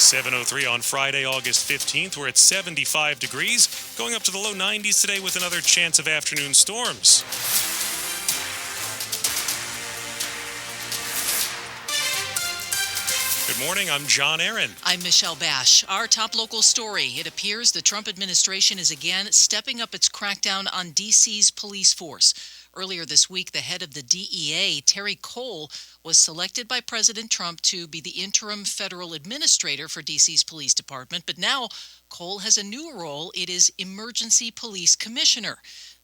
7:03 on Friday, August 15th. We're at 75 degrees, going up to the low 90s today with another chance of afternoon storms. Good morning, I'm John Aaron. I'm Michelle Basch. Our top local story. It appears the Trump administration is again stepping up its crackdown on D.C.'s police force. Earlier this week, the head of the DEA, Terry Cole, was selected by President Trump to be the interim federal administrator for D.C.'s police department. But now Cole has a new role. It is Emergency Police Commissioner.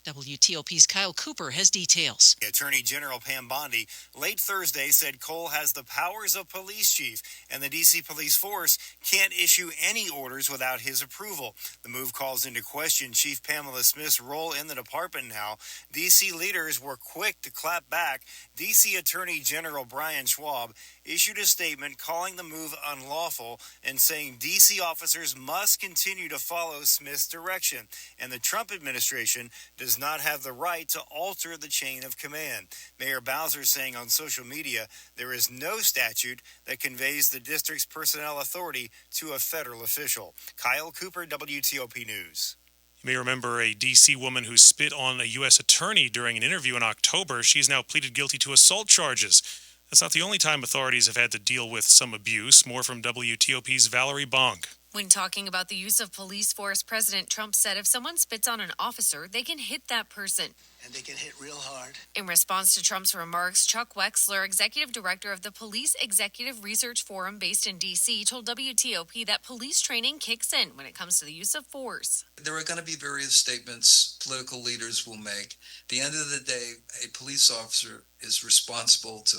WTOP's Kyle Cooper has details. Attorney General Pam Bondi late Thursday said Cole has the powers of police chief, and the D.C. police force can't issue any orders without his approval. The move calls into question Chief Pamela Smith's role in the department now. D.C. leaders were quick to clap back. D.C. Attorney General Brian Schwab issued a statement calling the move unlawful and saying D.C. officers must continue to follow Smith's direction, and the Trump administration does not have the right to alter the chain of command. Mayor Bowser saying on social media there is no statute that conveys the district's personnel authority to a federal official. Kyle Cooper, WTOP News. You may remember a D.C. woman who spit on a U.S. attorney during an interview in October. She's now pleaded guilty to assault charges. That's not the only time authorities have had to deal with some abuse. More from WTOP's Valerie Bonk. When talking about the use of police force, President Trump said if someone spits on an officer, they can hit that person. And they can hit real hard. In response to Trump's remarks, Chuck Wexler, executive director of the Police Executive Research Forum based in D.C., told WTOP that police training kicks in when it comes to the use of force. There are going to be various statements political leaders will make. At the end of the day, a police officer is responsible to,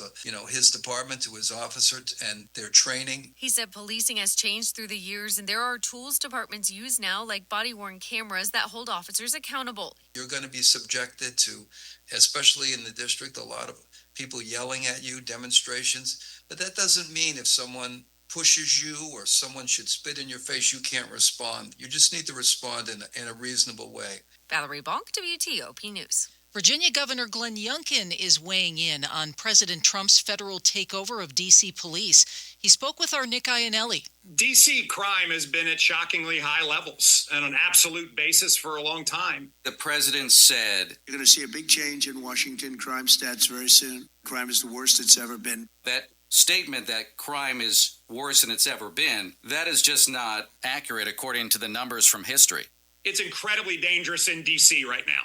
his department, to his officer, and their training. He said policing has changed through the years, and there are tools departments use now, like body-worn cameras that hold officers accountable. You're going to be subjected to, especially in the district, a lot of people yelling at you, demonstrations. But that doesn't mean if someone pushes you or someone should spit in your face, you can't respond. You just need to respond in a reasonable way. Valerie Bonk, WTOP News. Virginia Governor Glenn Youngkin is weighing in on President Trump's federal takeover of D.C. police. He spoke with our Nick Iannelli. D.C. crime has been at shockingly high levels on an absolute basis for a long time. The president said, "You're going to see a big change in Washington crime stats very soon. Crime is the worst it's ever been." That statement that crime is worse than it's ever been, that is just not accurate according to the numbers from history. It's incredibly dangerous in D.C. right now.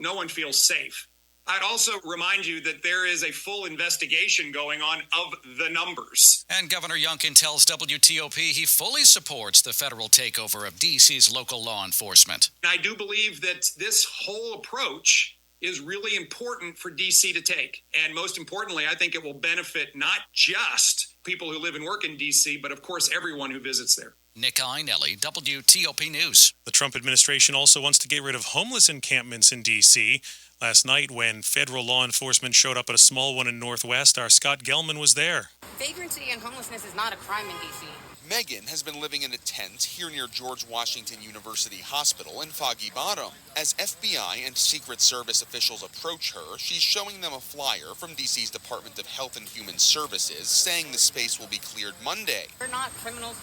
No one feels safe. I'd also remind you that there is a full investigation going on of the numbers. And Governor Youngkin tells WTOP he fully supports the federal takeover of D.C.'s local law enforcement. I do believe that this whole approach is really important for D.C. to take. And most importantly, I think it will benefit not just people who live and work in D.C., but of course everyone who visits there. Nick Iannelli, WTOP News. The Trump administration also wants to get rid of homeless encampments in D.C. Last night, when federal law enforcement showed up at a small one in Northwest, our Scott Gelman was there. Vagrancy and homelessness is not a crime in D.C. Megan has been living in a tent here near George Washington University Hospital in Foggy Bottom. As FBI and Secret Service officials approach her, she's showing them a flyer from D.C.'s Department of Health and Human Services saying the space will be cleared Monday. We're not criminals.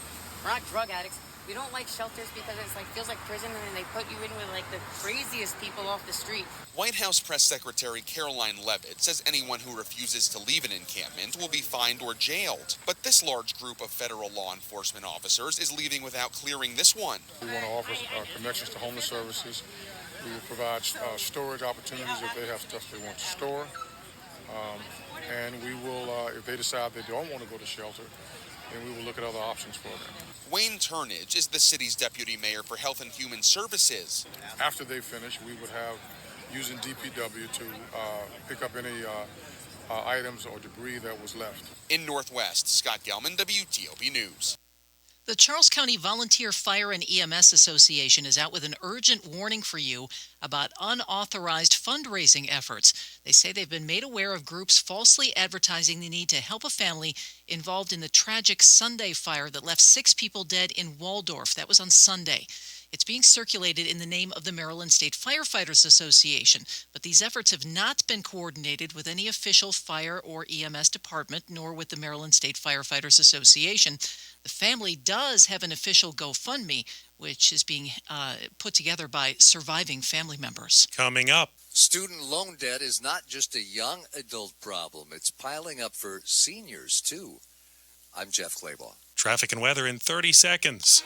We're not drug addicts. We don't like shelters because it's feels like prison, and then they put you in with the craziest people off the street. White House Press Secretary Caroline Leavitt says anyone who refuses to leave an encampment will be fined or jailed. But this large group of federal law enforcement officers is leaving without clearing this one. We want to offer connections to homeless services. We will provide storage opportunities if they have stuff they want to store. And we will, if they decide they don't want to go to shelter, then we will look at other options for them. Wayne Turnage is the city's deputy mayor for Health and Human Services. After they finish, we would have using DPW to pick up any items or debris that was left. In Northwest, Scott Gelman, WTOP News. The Charles County Volunteer Fire and EMS Association is out with an urgent warning for you about unauthorized fundraising efforts. They say they've been made aware of groups falsely advertising the need to help a family involved in the tragic Sunday fire that left 6 people dead in Waldorf. That was on Sunday. It's being circulated in the name of the Maryland State Firefighters Association, but these efforts have not been coordinated with any official fire or EMS department, nor with the Maryland State Firefighters Association. The family does have an official GoFundMe, which is being put together by surviving family members. Coming up. Student loan debt is not just a young adult problem. It's piling up for seniors, too. I'm Jeff Claybaugh. Traffic and weather in 30 seconds.